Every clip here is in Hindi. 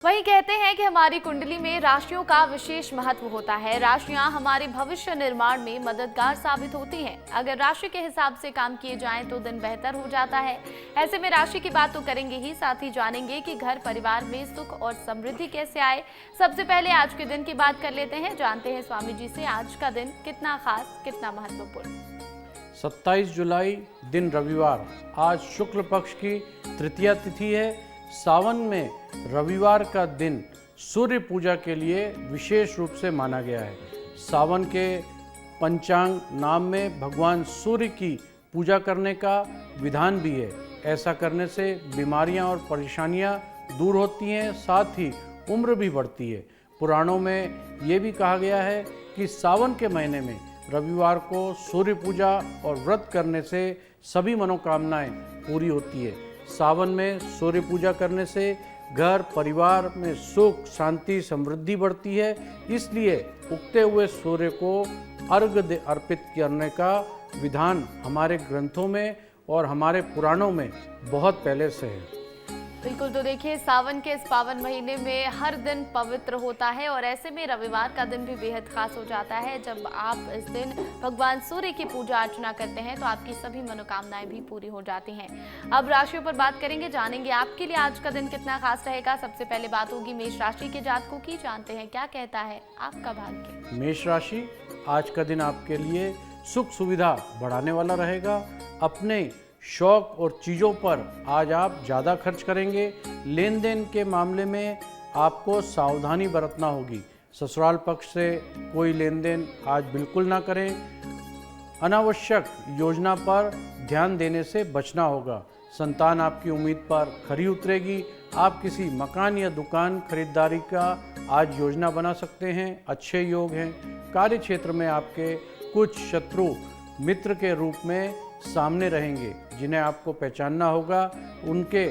वही कहते हैं कि हमारी कुंडली में राशियों का विशेष महत्व होता है। राशियां हमारे भविष्य निर्माण में मददगार साबित होती हैं। अगर राशि के हिसाब से काम किए जाएं तो दिन बेहतर हो जाता है। ऐसे में राशि की बात तो करेंगे ही, साथ ही जानेंगे कि घर परिवार में सुख और समृद्धि कैसे आए। सबसे पहले आज के दिन की बात कर लेते हैं। जानते हैं स्वामी जी से आज का दिन कितना खास, कितना महत्वपूर्ण। 27 जुलाई दिन रविवार, आज शुक्ल पक्ष की तृतीया तिथि है। सावन में रविवार का दिन सूर्य पूजा के लिए विशेष रूप से माना गया है। सावन के पंचांग नाम में भगवान सूर्य की पूजा करने का विधान भी है। ऐसा करने से बीमारियां और परेशानियां दूर होती हैं, साथ ही उम्र भी बढ़ती है। पुराणों में ये भी कहा गया है कि सावन के महीने में रविवार को सूर्य पूजा और व्रत करने से सभी मनोकामनाएं पूरी होती है। सावन में सूर्य पूजा करने से घर परिवार में सुख शांति समृद्धि बढ़ती है। इसलिए उगते हुए सूर्य को अर्घ्य अर्पित करने का विधान हमारे ग्रंथों में और हमारे पुराणों में बहुत पहले से है। बिल्कुल, तो देखिए सावन के इस पावन महीने में हर दिन पवित्र होता है और ऐसे में रविवार का दिन भी बेहद खास हो जाता है। जब आप इस दिन भगवान सूर्य की पूजा अर्चना करते हैं तो आपकी सभी मनोकामनाएं भी पूरी हो जाती हैं। अब राशियों पर बात करेंगे, जानेंगे आपके लिए आज का दिन कितना खास रहेगा। सबसे पहले बात होगी मेष राशि के जातकों की। जानते हैं क्या कहता है आपका भाग्य। मेष राशि, आज का दिन आपके लिए सुख सुविधा बढ़ाने वाला रहेगा। अपने शौक और चीज़ों पर आज आप ज़्यादा खर्च करेंगे। लेन देन के मामले में आपको सावधानी बरतना होगी। ससुराल पक्ष से कोई लेन देन आज बिल्कुल ना करें। अनावश्यक योजना पर ध्यान देने से बचना होगा। संतान आपकी उम्मीद पर खरी उतरेगी। आप किसी मकान या दुकान खरीदारी का आज योजना बना सकते हैं। अच्छे योग हैं। कार्य क्षेत्र में आपके कुछ शत्रु मित्र के रूप में सामने रहेंगे, जिन्हें आपको पहचानना होगा। उनके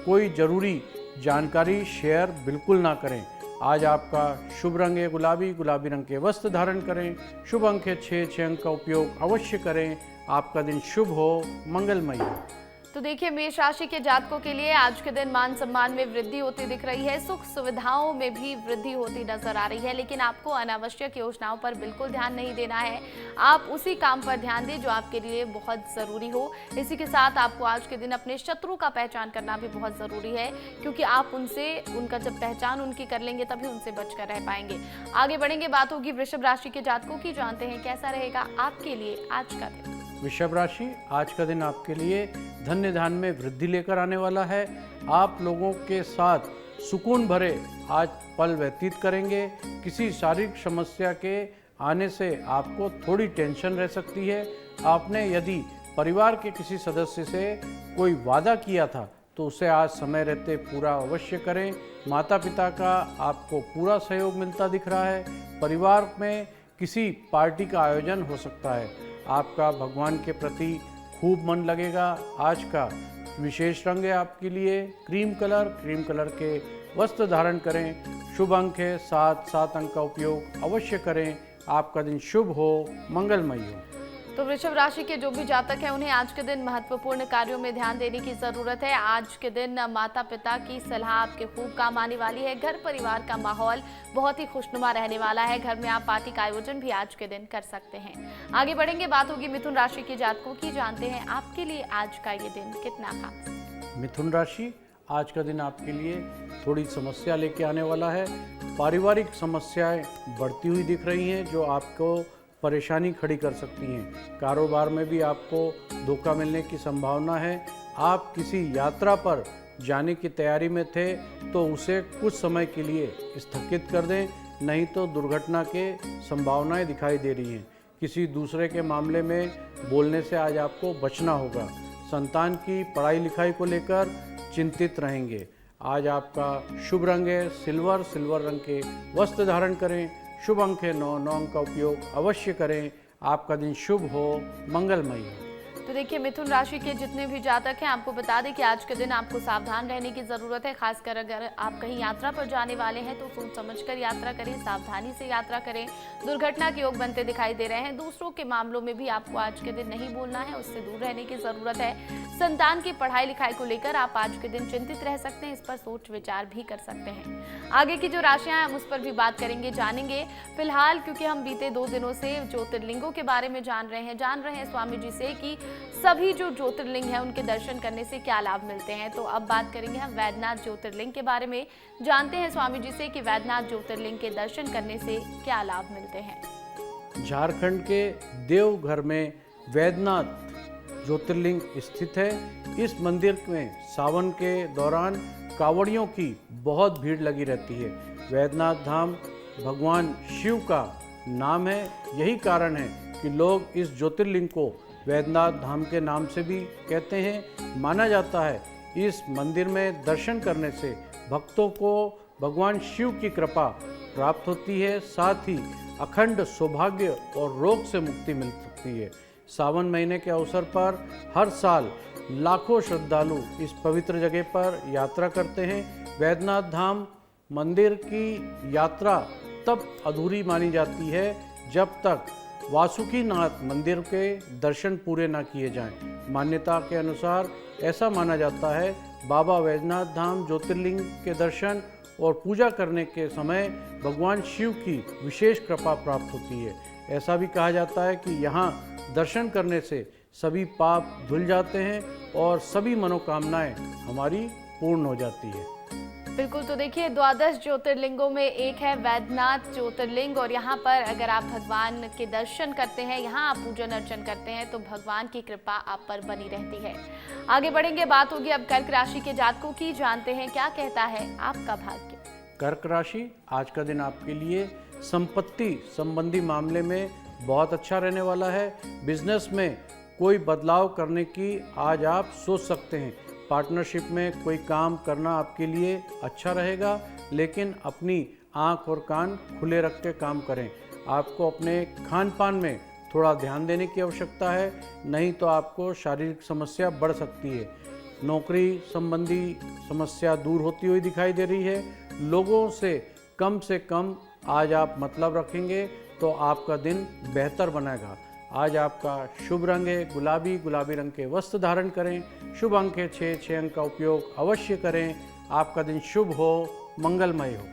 कोई ज़रूरी जानकारी शेयर बिल्कुल ना करें। आज आपका शुभ रंग है गुलाबी, गुलाबी रंग के वस्त्र धारण करें। शुभ अंक है 6 अंक का उपयोग अवश्य करें। आपका दिन शुभ हो, मंगलमय हो। तो देखिए मेष राशि के जातकों के लिए आज के दिन मान सम्मान में वृद्धि होती दिख रही है। सुख सुविधाओं में भी वृद्धि होती नजर आ रही है, लेकिन आपको अनावश्यक योजनाओं पर बिल्कुल ध्यान नहीं देना है। आप उसी काम पर ध्यान दें जो आपके लिए बहुत ज़रूरी हो। इसी के साथ आपको आज के दिन अपने शत्रु का पहचान करना भी बहुत ज़रूरी है, क्योंकि आप उनका जब पहचान उनकी कर लेंगे तभी उनसे बचकर रह पाएंगे। आगे बढ़ेंगे, बात होगी वृषभ राशि के जातकों की। जानते हैं कैसा रहेगा आपके लिए आज का दिन। वृषभ राशि, आज का दिन आपके लिए धन्य धान्य में वृद्धि लेकर आने वाला है। आप लोगों के साथ सुकून भरे आज पल व्यतीत करेंगे। किसी शारीरिक समस्या के आने से आपको थोड़ी टेंशन रह सकती है। आपने यदि परिवार के किसी सदस्य से कोई वादा किया था तो उसे आज समय रहते पूरा अवश्य करें। माता पिता का आपको पूरा सहयोग मिलता दिख रहा है। परिवार में किसी पार्टी का आयोजन हो सकता है। आपका भगवान के प्रति खूब मन लगेगा। आज का विशेष रंग है आपके लिए क्रीम कलर के वस्त्र धारण करें। शुभ अंक है 7 अंक का उपयोग अवश्य करें। आपका दिन शुभ हो, मंगलमय हो। तो वृषभ राशि के जो भी जातक हैं उन्हें आज के दिन महत्वपूर्ण कार्यों में ध्यान देने की जरूरत है। आज के दिन माता पिता की सलाह आपके खूब काम आने वाली है। घर परिवार का माहौल बहुत ही खुशनुमा रहने वाला है। घर में आप पार्टी का आयोजन भी आज के दिन कर सकते हैं। आगे बढ़ेंगे, बात होगी मिथुन राशि के जातकों की। जानते हैं आपके लिए आज का ये दिन कितना खास। मिथुन राशि, आज का दिन आपके लिए थोड़ी समस्या लेके आने वाला है। पारिवारिक समस्याएं बढ़ती हुई दिख रही हैं जो आपको परेशानी खड़ी कर सकती हैं। कारोबार में भी आपको धोखा मिलने की संभावना है। आप किसी यात्रा पर जाने की तैयारी में थे तो उसे कुछ समय के लिए स्थगित कर दें, नहीं तो दुर्घटना के संभावनाएं दिखाई दे रही हैं। किसी दूसरे के मामले में बोलने से आज आपको बचना होगा। संतान की पढ़ाई लिखाई को लेकर चिंतित रहेंगे। आज आपका शुभ रंग है सिल्वर रंग के वस्त्र धारण करें। शुभ अंक है 9 अंक का उपयोग अवश्य करें। आपका दिन शुभ हो, मंगलमय हो। तो देखिए मिथुन राशि के जितने भी जातक हैं, आपको बता दें कि आज के दिन आपको सावधान रहने की जरूरत है। खासकर अगर आप कहीं यात्रा पर जाने वाले हैं तो सोच समझकर यात्रा करें, सावधानी से यात्रा करें। दुर्घटना के योग बनते दिखाई दे रहे हैं। दूसरों के मामलों में भी आपको आज के दिन नहीं बोलना है, उससे दूर रहने की जरूरत है। संतान की पढ़ाई लिखाई को लेकर आप आज के दिन चिंतित रह सकते हैं, इस पर सोच विचार भी कर सकते हैं। आगे की जो राशियां हैं हम उस पर भी बात करेंगे, जानेंगे। फिलहाल क्योंकि हम बीते 2 दिनों से ज्योतिर्लिंगों के बारे में जान रहे हैं स्वामी जी से कि सभी जो ज्योतिर्लिंग हैं उनके दर्शन करने से क्या लाभ मिलते हैं। तो अब बात करेंगे हम वैद्यनाथ ज्योतिर्लिंग के बारे में, जानते हैं स्वामी जी से कि वैद्यनाथ ज्योतिर्लिंग के दर्शन करने से क्या लाभ मिलते हैं। झारखंड के देवघर में वैद्यनाथ ज्योतिर्लिंग स्थित है। इस मंदिर में सावन के दौरान कांवड़ियों की बहुत भीड़ लगी रहती है। वैद्यनाथ धाम भगवान शिव का नाम है, यही कारण है कि लोग इस ज्योतिर्लिंग को वैद्यनाथ धाम के नाम से भी कहते हैं। माना जाता है इस मंदिर में दर्शन करने से भक्तों को भगवान शिव की कृपा प्राप्त होती है, साथ ही अखंड सौभाग्य और रोग से मुक्ति मिल सकती है। सावन महीने के अवसर पर हर साल लाखों श्रद्धालु इस पवित्र जगह पर यात्रा करते हैं। वैद्यनाथ धाम मंदिर की यात्रा तब अधूरी मानी जाती है जब तक वासुकीनाथ मंदिर के दर्शन पूरे न किए जाएं। मान्यता के अनुसार ऐसा माना जाता है बाबा वैद्यनाथ धाम ज्योतिर्लिंग के दर्शन और पूजा करने के समय भगवान शिव की विशेष कृपा प्राप्त होती है। ऐसा भी कहा जाता है कि यहाँ दर्शन करने से सभी पाप धुल जाते हैं और सभी मनोकामनाएं हमारी पूर्ण हो जाती है। बिल्कुल, तो देखिए 12 ज्योतिर्लिंगों में एक है वैद्यनाथ ज्योतिर्लिंग, और यहाँ पर अगर आप भगवान के दर्शन करते हैं, यहाँ आप पूजन अर्चन करते हैं तो भगवान की कृपा आप पर बनी रहती है। आगे बढ़ेंगे, बात होगी अब कर्क राशि के जातकों की, जानते हैं क्या कहता है आपका भाग्य। कर्क राशि, आज का दिन आपके लिए संपत्ति संबंधी मामले में बहुत अच्छा रहने वाला है। बिजनेस में कोई बदलाव करने की आज आप सोच सकते हैं। पार्टनरशिप में कोई काम करना आपके लिए अच्छा रहेगा, लेकिन अपनी आंख और कान खुले रख के काम करें। आपको अपने खान पान में थोड़ा ध्यान देने की आवश्यकता है, नहीं तो आपको शारीरिक समस्या बढ़ सकती है। नौकरी संबंधी समस्या दूर होती हुई दिखाई दे रही है। लोगों से कम आज आप मतलब रखेंगे तो आपका दिन बेहतर बनेगा। आज आपका शुभ रंग है गुलाबी, गुलाबी रंग के वस्त्र धारण करें। शुभ अंक है 6 अंक का उपयोग अवश्य करें। आपका दिन शुभ हो, मंगलमय हो।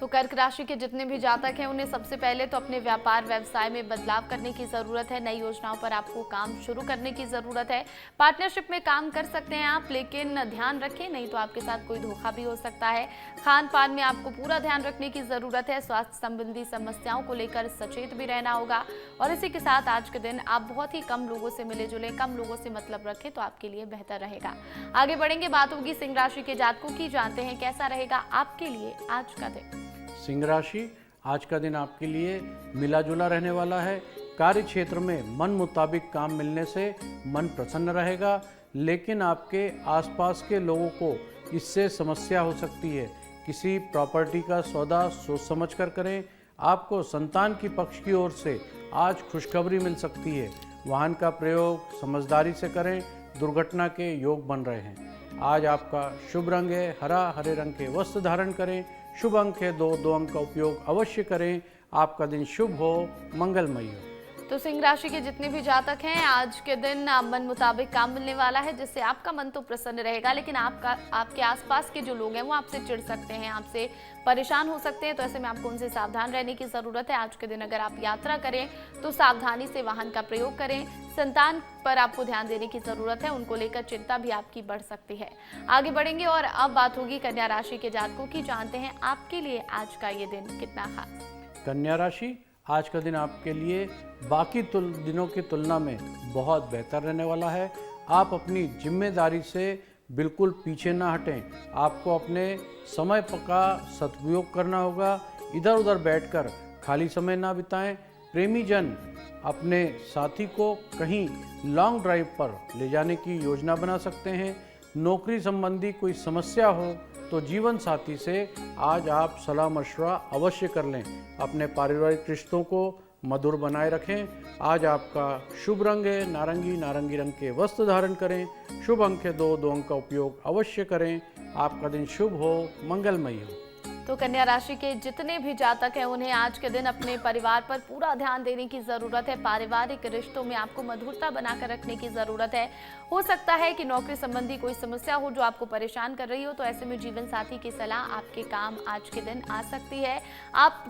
तो कर्क राशि के जितने भी जातक हैं उन्हें सबसे पहले तो अपने व्यापार व्यवसाय में बदलाव करने की जरूरत है। नई योजनाओं पर आपको काम शुरू करने की जरूरत है। पार्टनरशिप में काम कर सकते हैं आप, लेकिन ध्यान रखें नहीं तो आपके साथ कोई धोखा भी हो सकता है। खान पान में आपको पूरा ध्यान रखने की जरूरत है। स्वास्थ्य संबंधी समस्याओं को लेकर सचेत भी रहना होगा। और इसी के साथ आज के दिन आप बहुत ही कम लोगों से मिले जुले, कम लोगों से मतलब रखें तो आपके लिए बेहतर रहेगा। आगे बढ़ेंगे, बात होगी सिंह राशि के जातकों की, जानते हैं कैसा रहेगा आपके लिए आज का दिन। सिंह राशि, आज का दिन आपके लिए मिला जुला रहने वाला है। कार्य क्षेत्र में मन मुताबिक काम मिलने से मन प्रसन्न रहेगा, लेकिन आपके आसपास के लोगों को इससे समस्या हो सकती है। किसी प्रॉपर्टी का सौदा सोच समझ कर करें। आपको संतान की पक्ष की ओर से आज खुशखबरी मिल सकती है। वाहन का प्रयोग समझदारी से करें, दुर्घटना के योग बन रहे हैं। आज आपका शुभ रंग है हरा, हरे रंग के वस्त्र धारण करें। शुभ अंक है 2 अंक का उपयोग अवश्य करें। आपका दिन शुभ हो, मंगलमय हो। तो सिंह राशि के जितने भी जातक हैं आज के दिन मन मुताबिक काम मिलने वाला है, जिससे आपका मन तो प्रसन्न रहेगा, लेकिन आपके आसपास के जो लोग हैं वो आपसे चिढ़ सकते हैं, आपसे परेशान हो सकते हैं। तो ऐसे में आपको उनसे सावधान रहने की जरूरत है। आज के दिन अगर आप यात्रा करें तो सावधानी से वाहन का प्रयोग करें। संतान पर आपको ध्यान देने की जरूरत है, उनको लेकर चिंता भी आपकी बढ़ सकती है। आगे बढ़ेंगे और अब बात होगी कन्या राशि के जातकों की, जानते हैं आपके लिए आज का ये दिन कितना खास। कन्या राशि, आज का दिन आपके लिए बाकी दिनों की तुलना में बहुत बेहतर रहने वाला है। आप अपनी जिम्मेदारी से बिल्कुल पीछे ना हटें। आपको अपने समय का सदुपयोग करना होगा। इधर उधर बैठकर खाली समय ना बिताएं। प्रेमी जन अपने साथी को कहीं लॉन्ग ड्राइव पर ले जाने की योजना बना सकते हैं। नौकरी संबंधी कोई समस्या हो तो जीवन साथी से आज आप सलाह मशवरा अवश्य कर लें। अपने पारिवारिक रिश्तों को मधुर बनाए रखें। आज आपका शुभ रंग है नारंगी, नारंगी रंग के वस्त्र धारण करें। शुभ अंक है 2, 2 अंक का उपयोग अवश्य करें। आपका दिन शुभ हो, मंगलमय हो। तो कन्या राशि के जितने भी जातक हैं उन्हें आज के दिन अपने परिवार पर पूरा ध्यान देने की जरूरत है। पारिवारिक रिश्तों में आपको मधुरता बनाकर रखने की जरूरत है। हो सकता है कि नौकरी संबंधी कोई समस्या हो जो आपको परेशान कर रही हो, तो ऐसे में जीवन साथी की सलाह आपके काम आज के दिन आ सकती है। आप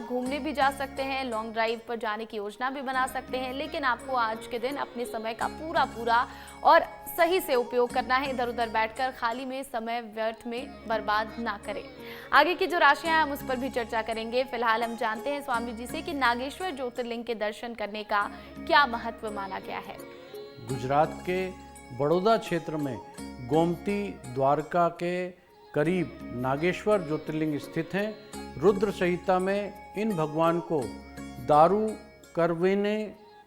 घूमने भी जा सकते हैं, लॉन्ग ड्राइव पर जाने की योजना भी बना सकते हैं, लेकिन आपको आज के दिन अपने समय का पूरा और सही से उपयोग करना है। इधर उधर बैठकर खाली में समय व्यर्थ में बर्बाद ना करें। आगे की जो राशियां हैं हम उस पर भी चर्चा करेंगे। फिलहाल हम जानते हैं स्वामी जी से कि नागेश्वर ज्योतिर्लिंग के दर्शन करने का क्या महत्व माना गया है। गुजरात के बड़ौदा क्षेत्र में गोमती द्वारका के करीब नागेश्वर ज्योतिर्लिंग स्थित हैं। रुद्र संहिता में इन भगवान को दारू करवेने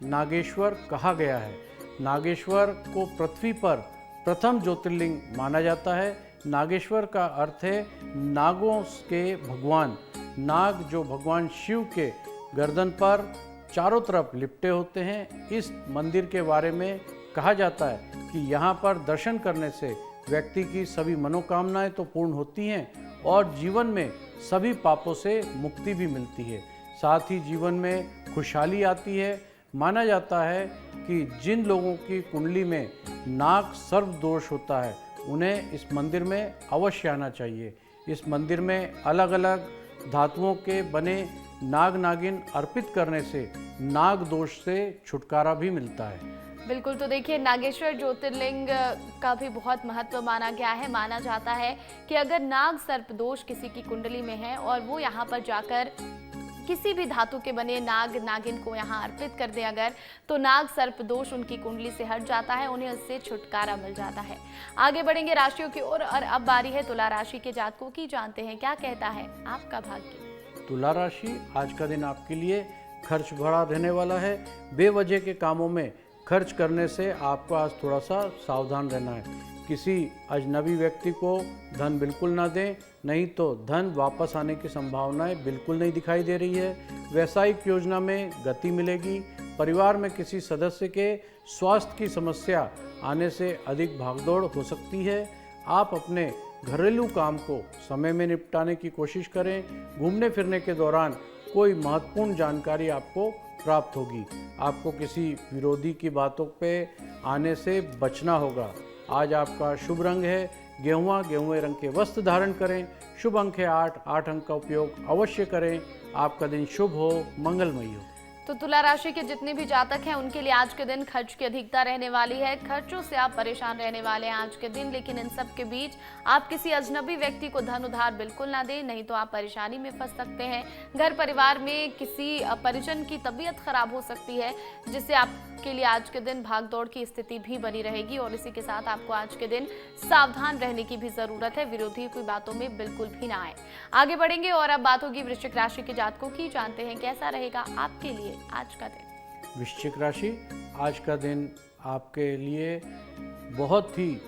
नागेश्वर कहा गया है। नागेश्वर को पृथ्वी पर प्रथम ज्योतिर्लिंग माना जाता है। नागेश्वर का अर्थ है नागों के भगवान। नाग जो भगवान शिव के गर्दन पर चारों तरफ लिपटे होते हैं। इस मंदिर के बारे में कहा जाता है कि यहाँ पर दर्शन करने से व्यक्ति की सभी मनोकामनाएं तो पूर्ण होती हैं और जीवन में सभी पापों से मुक्ति भी मिलती है। साथ ही जीवन में खुशहाली आती है। माना जाता है कि जिन लोगों की कुंडली में नाग सर्प दोष होता है उन्हें इस मंदिर में अवश्य आना चाहिए। इस मंदिर में अलग अलग धातुओं के बने नाग नागिन अर्पित करने से नाग दोष से छुटकारा भी मिलता है। बिल्कुल, तो देखिए नागेश्वर ज्योतिर्लिंग का भी बहुत महत्व माना गया है। माना जाता है कि अगर नाग सर्प दोष किसी की कुंडली में है और वो यहाँ पर जाकर किसी भी धातु के बने नाग नागिन को यहाँ अर्पित कर दे अगर, तो नाग सर्प दोष उनकी कुंडली से हट जाता है, उन्हें उससे छुटकारा मिल जाता है। आगे बढ़ेंगे राशियों की ओर और अब बारी है तुला राशि के जातकों की। जानते हैं क्या कहता है आपका भाग्य। तुला राशि, आज का दिन आपके लिए खर्च भरा रहने वाला है। बेवजह के कामों में खर्च करने से आपको आज थोड़ा सा सावधान रहना है। किसी अजनबी व्यक्ति को धन बिल्कुल ना दें, नहीं तो धन वापस आने की संभावनाएं बिल्कुल नहीं दिखाई दे रही है। व्यावसायिक योजना में गति मिलेगी। परिवार में किसी सदस्य के स्वास्थ्य की समस्या आने से अधिक भागदौड़ हो सकती है। आप अपने घरेलू काम को समय में निपटाने की कोशिश करें। घूमने फिरने के दौरान कोई महत्वपूर्ण जानकारी आपको प्राप्त होगी। आपको किसी विरोधी की बातों पे आने से बचना होगा। आज आपका शुभ रंग है गेहुआ, गेहुए रंग के वस्त्र धारण करें। शुभ अंक है 8, 8 अंक का उपयोग अवश्य करें। आपका दिन शुभ हो, मंगलमय हो। तो तुला राशि के जितने भी जातक हैं उनके लिए आज के दिन खर्च की अधिकता रहने वाली है। खर्चों से आप परेशान रहने वाले हैं आज के दिन, लेकिन इन सब के बीच आप किसी अजनबी व्यक्ति को धन उधार बिल्कुल ना दें, नहीं तो आप परेशानी में फंस सकते हैं। घर परिवार में किसी परिजन की तबीयत खराब हो सकती है, जिससे आपके लिए आज के दिन भागदौड़ की स्थिति भी बनी रहेगी और इसी के साथ आपको आज के दिन सावधान रहने की भी जरूरत है। विरोधी की बातों में बिल्कुल भी ना आए। आगे बढ़ेंगे और अब बात होगी वृश्चिक राशि के जातकों की। जानते हैं कैसा रहेगा आपके लिए आज का दिन। वृश्चिक राशि, आज का दिन आपके लिए बहुत ही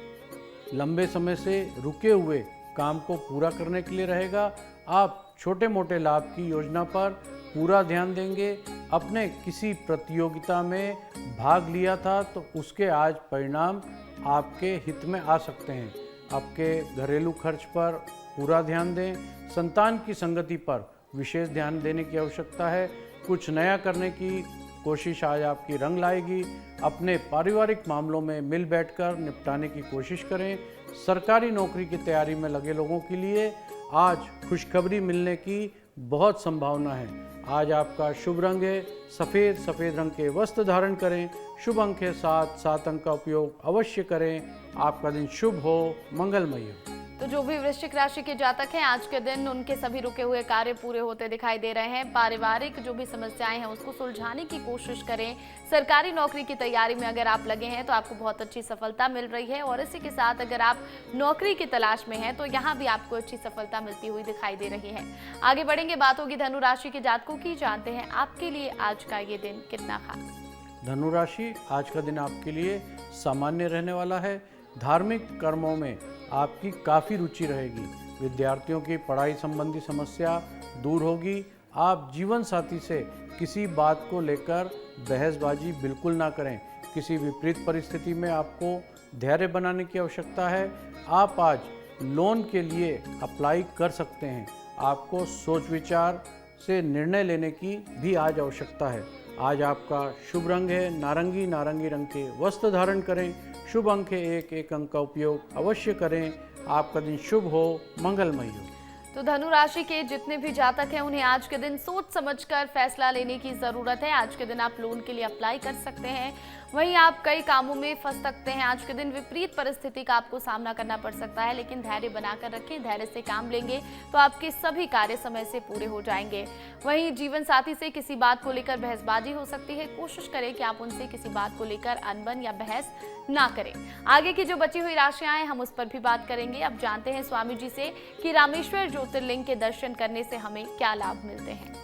लंबे समय से रुके हुए काम को पूरा करने के लिए रहेगा। आप छोटे मोटे लाभ की योजना पर पूरा ध्यान देंगे। अपने किसी प्रतियोगिता में भाग लिया था तो उसके आज परिणाम आपके हित में आ सकते हैं। आपके घरेलू खर्च पर पूरा ध्यान दें। संतान की संगति पर विशेष ध्यान देने की आवश्यकता है। कुछ नया करने की कोशिश आज आपकी रंग लाएगी। अपने पारिवारिक मामलों में मिल बैठकर निपटाने की कोशिश करें। सरकारी नौकरी की तैयारी में लगे लोगों के लिए आज खुशखबरी मिलने की बहुत संभावना है। आज आपका शुभ रंग है सफ़ेद, सफ़ेद रंग के वस्त्र धारण करें। शुभ अंक है 7, 7 अंक का उपयोग अवश्य करें। आपका दिन शुभ हो, मंगलमय हो। तो जो भी वृश्चिक राशि के जातक हैं आज के दिन उनके सभी रुके हुए कार्य पूरे होते दिखाई दे रहे हैं। पारिवारिक जो भी समस्याएं हैं उसको सुलझाने की कोशिश करें। सरकारी नौकरी की तैयारी में अगर आप लगे हैं तो आपको बहुत अच्छी सफलता मिल रही है और इसी के साथ अगर आप नौकरी की तलाश में हैं तो यहाँ भी आपको अच्छी सफलता मिलती हुई दिखाई दे रही है। आगे बढ़ेंगे, बात होगी धनु राशि के जातकों की। जानते हैं आपके लिए आज का ये दिन कितना खास। धनु राशि, आज का दिन आपके लिए सामान्य रहने वाला है। धार्मिक कर्मों में आपकी काफ़ी रुचि रहेगी। विद्यार्थियों की पढ़ाई संबंधी समस्या दूर होगी। आप जीवन साथी से किसी बात को लेकर बहसबाजी बिल्कुल ना करें। किसी विपरीत परिस्थिति में आपको धैर्य बनाने की आवश्यकता है। आप आज लोन के लिए अप्लाई कर सकते हैं। आपको सोच विचार से निर्णय लेने की भी आज आवश्यकता है। आज आपका शुभ रंग है नारंगी। नारंगी रंग के वस्त्र धारण करें। शुभ अंक है 1। 1 अंक का उपयोग अवश्य करें। आपका दिन शुभ हो, मंगलमय हो। तो धनु राशि के जितने भी जातक हैं उन्हें आज के दिन सोच समझकर फैसला लेने की जरूरत है। आज के दिन आप लोन के लिए अप्लाई कर सकते हैं। वहीं आप कई कामों में फंस सकते हैं। आज के दिन विपरीत परिस्थिति का आपको सामना करना पड़ सकता है, लेकिन धैर्य बनाकर रखें। धैर्य से काम लेंगे तो आपके सभी कार्य समय से पूरे हो जाएंगे। वहीं जीवन साथी से किसी बात को लेकर बहसबाजी हो सकती है। कोशिश करें कि आप उनसे किसी बात को लेकर अनबन या बहस ना करें। आगे की जो बची हुई राशियां हैं हम उस पर भी बात करेंगे। अब जानते हैं स्वामी जी से कि रामेश्वर ज्योतिर्लिंग के दर्शन करने से हमें क्या लाभ मिलते हैं।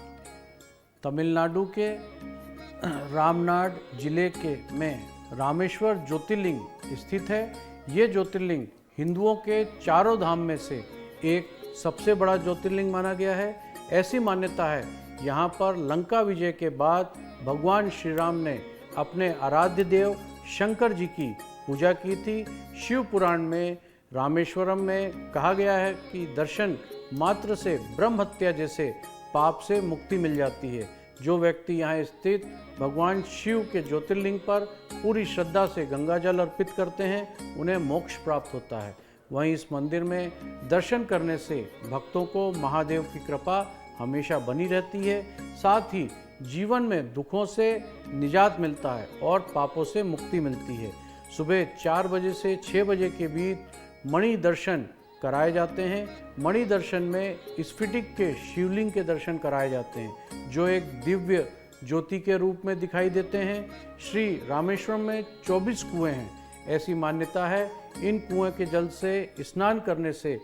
तमिलनाडु के रामनाड जिले के में रामेश्वर ज्योतिर्लिंग स्थित है। ये ज्योतिर्लिंग हिंदुओं के चारों धाम में से एक सबसे बड़ा ज्योतिर्लिंग माना गया है। ऐसी मान्यता है यहाँ पर लंका विजय के बाद भगवान श्री राम ने अपने आराध्य देव शंकर जी की पूजा की थी। शिव पुराण में रामेश्वरम में कहा गया है कि दर्शन मात्र से ब्रह्म हत्या जैसे पाप से मुक्ति मिल जाती है। जो व्यक्ति यहाँ स्थित भगवान शिव के ज्योतिर्लिंग पर पूरी श्रद्धा से गंगा जल अर्पित करते हैं उन्हें मोक्ष प्राप्त होता है। वहीं इस मंदिर में दर्शन करने से भक्तों को महादेव की कृपा हमेशा बनी रहती है। साथ ही जीवन में दुखों से निजात मिलता है और पापों से मुक्ति मिलती है। सुबह 4 बजे से 6 बजे के बीच मणि दर्शन कराए जाते हैं। मणि दर्शन में स्फटिक के शिवलिंग के दर्शन कराए जाते हैं जो एक दिव्य ज्योति के रूप में दिखाई देते हैं। श्री रामेश्वरम में 24 कुएं हैं। ऐसी मान्यता है इन कुएं के जल से स्नान करने से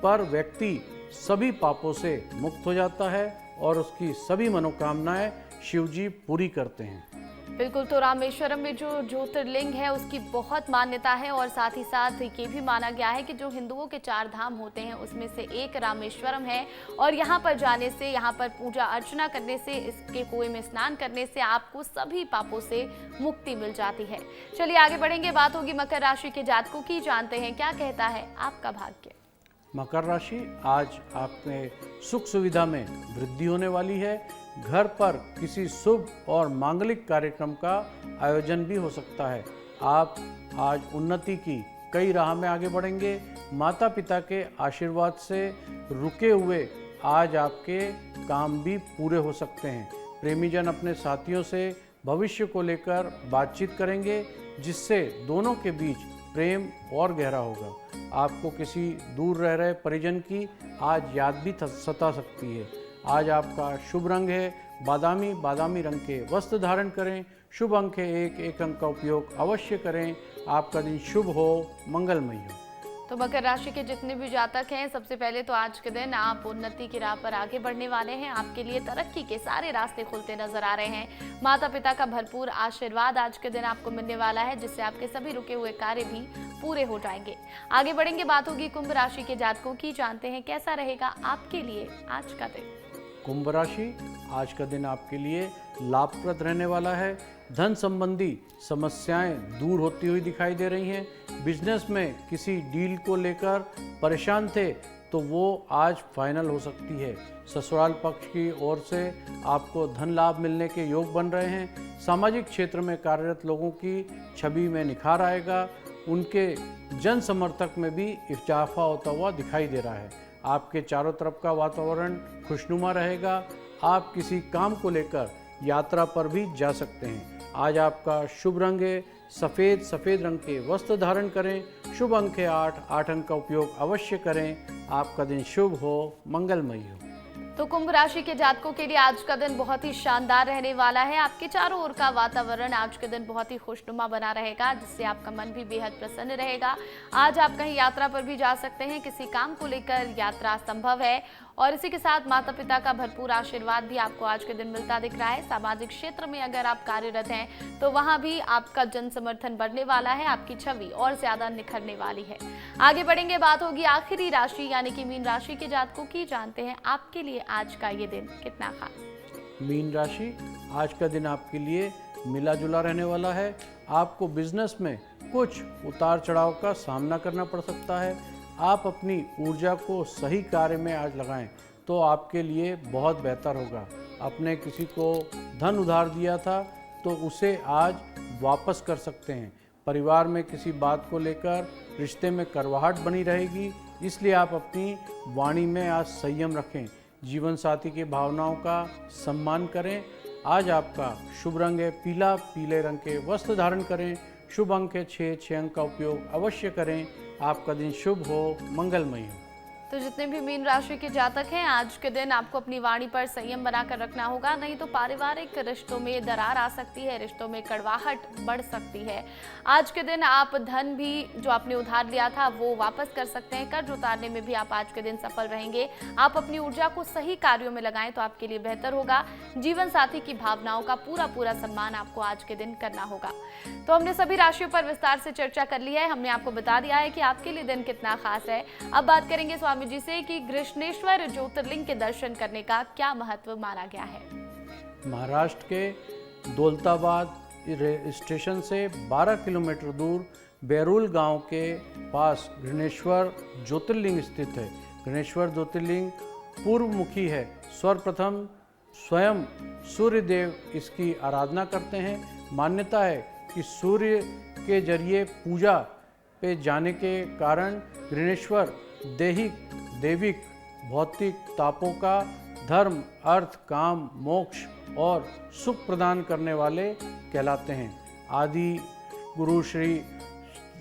पर व्यक्ति सभी पापों से मुक्त हो जाता है और उसकी सभी मनोकामनाएं शिवजी पूरी करते हैं। बिल्कुल, तो रामेश्वरम में जो ज्योतिर्लिंग है उसकी बहुत मान्यता है और साथ ही साथ ये भी माना गया है कि जो हिंदुओं के 4 धाम होते हैं उसमें से एक रामेश्वरम है और यहाँ पर जाने से, यहाँ पर पूजा अर्चना करने से, इसके कुएं में स्नान करने से आपको सभी पापों से मुक्ति मिल जाती है। चलिए आगे बढ़ेंगे, बात होगी मकर राशि के जातकों की। जानते हैं क्या कहता है आपका भाग्य। मकर राशि, आज आप में सुख सुविधा में वृद्धि होने वाली है। घर पर किसी शुभ और मांगलिक कार्यक्रम का आयोजन भी हो सकता है। आप आज उन्नति की कई राह में आगे बढ़ेंगे। माता पिता के आशीर्वाद से रुके हुए आज आपके काम भी पूरे हो सकते हैं। प्रेमीजन अपने साथियों से भविष्य को लेकर बातचीत करेंगे जिससे दोनों के बीच प्रेम और गहरा होगा। आपको किसी दूर रह रहे परिजन की आज याद भी सता सकती है। आज आपका शुभ रंग है बादामी। बादामी रंग के वस्त्र धारण करें। शुभ अंक है 1। 1 अंक का उपयोग अवश्य करें। आपका दिन शुभ हो, मंगलमय हो। तो मकर राशि के जितने भी जातक हैं सबसे पहले तो आज के दिन आप उन्नति की राह पर आगे बढ़ने वाले हैं। आपके लिए तरक्की के सारे रास्ते खुलते नजर आ रहे हैं। माता पिता का भरपूर आशीर्वाद आज के दिन आपको मिलने वाला है जिससे आपके सभी रुके हुए कार्य भी पूरे हो जाएंगे। आगे बढ़ेंगे, बात होगी कुंभ राशि के जातकों की। जानते हैं कैसा रहेगा आपके लिए आज का दिन। कुंभ राशि, आज का दिन आपके लिए लाभप्रद रहने वाला है। धन संबंधी समस्याएं दूर होती हुई दिखाई दे रही हैं। बिजनेस में किसी डील को लेकर परेशान थे तो वो आज फाइनल हो सकती है। ससुराल पक्ष की ओर से आपको धन लाभ मिलने के योग बन रहे हैं। सामाजिक क्षेत्र में कार्यरत लोगों की छवि में निखार आएगा। उनके जन समर्थक में भी इजाफा होता हुआ दिखाई दे रहा है। आपके चारों तरफ का वातावरण खुशनुमा रहेगा। आप किसी काम को लेकर यात्रा पर भी जा सकते हैं। आज आपका शुभ रंग है सफ़ेद। सफ़ेद रंग के वस्त्र धारण करें। शुभ अंक है 8। 8 अंक का उपयोग अवश्य करें। आपका दिन शुभ हो, मंगलमय हो। तो कुंभ राशि के जातकों के लिए आज का दिन बहुत ही शानदार रहने वाला है। आपके चारों ओर का वातावरण आज के दिन बहुत ही खुशनुमा बना रहेगा जिससे आपका मन भी बेहद प्रसन्न रहेगा। आज आप कहीं यात्रा पर भी जा सकते हैं। किसी काम को लेकर यात्रा संभव है और इसी के साथ माता पिता का भरपूर आशीर्वाद भी आपको आज के दिन मिलता दिख रहा है। सामाजिक क्षेत्र में अगर आप कार्यरत हैं तो वहां भी आपका जन समर्थन बढ़ने वाला है, आपकी छवि और ज्यादा निखरने वाली है। आगे बढ़ेंगे, बात होगी आखिरी राशि यानी कि मीन राशि के जातकों की। जानते हैं आपके लिए आज का ये दिन कितना खास। मीन राशि, आज का दिन आपके लिए मिला जुला रहने वाला है। आपको बिजनेस में कुछ उतार चढ़ाव का सामना करना पड़ सकता है। आप अपनी ऊर्जा को सही कार्य में आज लगाएं तो आपके लिए बहुत बेहतर होगा। आपने किसी को धन उधार दिया था तो उसे आज वापस कर सकते हैं। परिवार में किसी बात को लेकर रिश्ते में कड़वाहट बनी रहेगी, इसलिए आप अपनी वाणी में आज संयम रखें। जीवन साथी की भावनाओं का सम्मान करें। आज आपका शुभ रंग है पीला, पीले रंग के वस्त्र धारण करें। शुभ अंक है 6 अंक का उपयोग अवश्य करें। आपका दिन शुभ हो, मंगलमय हो। तो जितने भी मीन राशि के जातक हैं, आज के दिन आपको अपनी वाणी पर संयम बनाकर रखना होगा, नहीं तो पारिवारिक रिश्तों में दरार आ सकती है, रिश्तों में कड़वाहट बढ़ सकती है। आज के दिन आप धन भी जो आपने उधार लिया था वो वापस कर सकते हैं। कर्ज उतारने में भी आप आज के दिन सफल रहेंगे। आप अपनी ऊर्जा को सही कार्यों में लगाएं तो आपके लिए बेहतर होगा। जीवन साथी की भावनाओं का पूरा सम्मान आपको आज के दिन करना होगा। तो हमने सभी राशियों पर विस्तार से चर्चा कर ली है। हमने आपको बता दिया है कि आपके लिए दिन कितना खास है। अब बात करेंगे स्वामी जी से कि गृष्णेश्वर ज्योतिर्लिंग के दर्शन करने का क्या महत्व माना गया है। महाराष्ट्र के दौलताबाद स्टेशन से 12 किलोमीटर दूर बैरूल गांव के पास गृष्णेश्वर ज्योतिर्लिंग स्थित है। गृष्णेश्वर ज्योतिर्लिंग पूर्वमुखी है। सर्वप्रथम स्वयं सूर्य देव इसकी आराधना करते हैं। मान्यता है कि सूर्य के जरिए पूजा पे जाने के कारण गृष्णेश्वर दैविक भौतिक तापों का धर्म, अर्थ, काम, मोक्ष और सुख प्रदान करने वाले कहलाते हैं। आदि गुरु श्री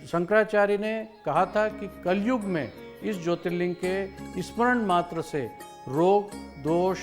शंकराचार्य ने कहा था कि कलयुग में इस ज्योतिर्लिंग के स्मरण मात्र से रोग, दोष,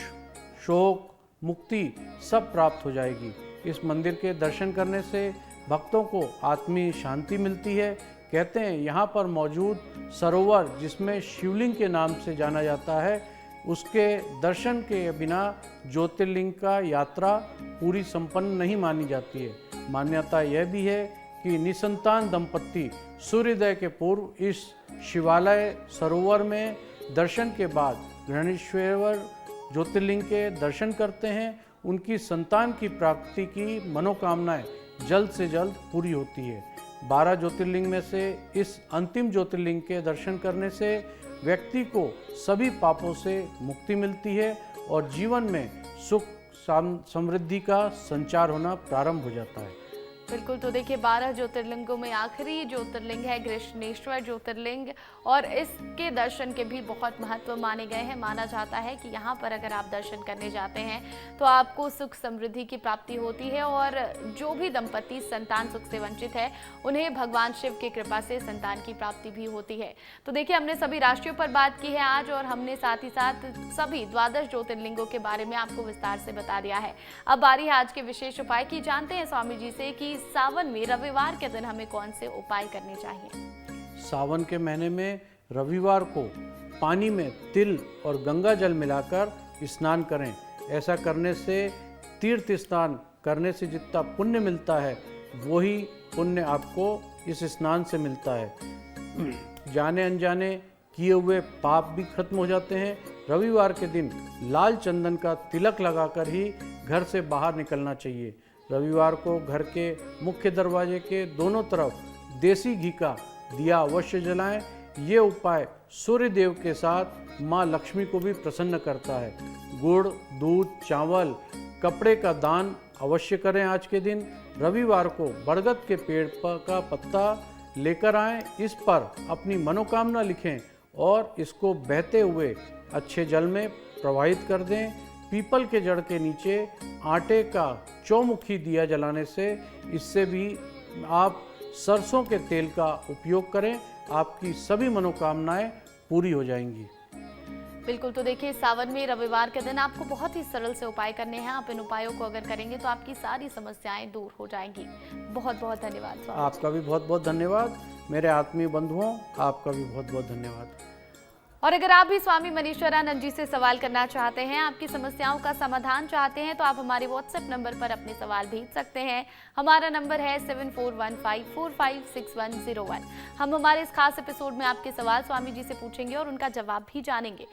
शोक, मुक्ति सब प्राप्त हो जाएगी। इस मंदिर के दर्शन करने से भक्तों को आत्मीय शांति मिलती है। कहते हैं यहाँ पर मौजूद सरोवर, जिसमें शिवलिंग के नाम से जाना जाता है, उसके दर्शन के बिना ज्योतिर्लिंग का यात्रा पूरी संपन्न नहीं मानी जाती है। मान्यता यह भी है कि निसंतान दंपत्ति सूर्योदय के पूर्व इस शिवालय सरोवर में दर्शन के बाद गृष्णेश्वर ज्योतिर्लिंग के दर्शन करते हैं। उनकी संतान की प्राप्ति की मनोकामनाएं जल्द से जल्द पूरी होती है। 12 ज्योतिर्लिंग में से इस अंतिम ज्योतिर्लिंग के दर्शन करने से व्यक्ति को सभी पापों से मुक्ति मिलती है और जीवन में सुख समृद्धि का संचार होना प्रारंभ हो जाता है। बिल्कुल, तो देखिए 12 ज्योतिर्लिंगों में आखिरी ज्योतिर्लिंग है गृष्णेश्वर ज्योतिर्लिंग और इसके दर्शन के भी बहुत महत्व माने गए हैं। माना जाता है कि यहाँ पर अगर आप दर्शन करने जाते हैं तो आपको सुख समृद्धि की प्राप्ति होती है और जो भी दंपति संतान सुख से वंचित है उन्हें भगवान शिव की कृपा से संतान की प्राप्ति भी होती है। तो देखिए हमने सभी राशियों पर बात की है आज और हमने साथ ही साथ सभी 12 ज्योतिर्लिंगों के बारे में आपको विस्तार से बता दिया है। अब बारी है आज के विशेष उपाय की। जानते हैं स्वामी जी से कि सावन में रविवार के दिन हमें कौन से उपाय करने चाहिए। सावन के महीने में रविवार को पानी में तिल और गंगा जल मिलाकर स्नान करें। ऐसा करने से तीर्थ स्नान करने से जितना पुण्य मिलता है वही पुण्य आपको इस स्नान से मिलता है। जाने अनजाने किए हुए पाप भी खत्म हो जाते हैं। रविवार के दिन लाल चंदन का तिलक लगाकर ही घर से बाहर निकलना चाहिए। रविवार को घर के मुख्य दरवाजे के दोनों तरफ देसी घी का दिया अवश्य जलाएं। ये उपाय सूर्य देव के साथ माँ लक्ष्मी को भी प्रसन्न करता है। गुड़, दूध, चावल, कपड़े का दान अवश्य करें। आज के दिन रविवार को बरगद के पेड़ का पत्ता लेकर आएं। इस पर अपनी मनोकामना लिखें और इसको बहते हुए अच्छे जल में प्रवाहित कर दें। पीपल के जड़ के नीचे आटे का चौमुखी दिया जलाने से इससे भी आप सरसों के तेल का उपयोग करें। आपकी सभी मनोकामनाएं पूरी हो जाएंगी। बिल्कुल, तो देखिए सावन में रविवार के दिन आपको बहुत ही सरल से उपाय करने हैं। आप इन उपायों को अगर करेंगे तो आपकी सारी समस्याएं दूर हो जाएंगी। बहुत बहुत धन्यवाद। आपका भी बहुत बहुत धन्यवाद। मेरे आत्मीय बंधुओं, आपका भी बहुत बहुत धन्यवाद। और अगर आप भी स्वामी मनीश्वरानंद जी से सवाल करना चाहते हैं, आपकी समस्याओं का समाधान चाहते हैं, तो आप हमारे व्हाट्सएप नंबर पर अपने सवाल भेज सकते हैं। हमारा नंबर है 7415456101। हम हमारे इस खास एपिसोड में आपके सवाल स्वामी जी से पूछेंगे और उनका जवाब भी जानेंगे।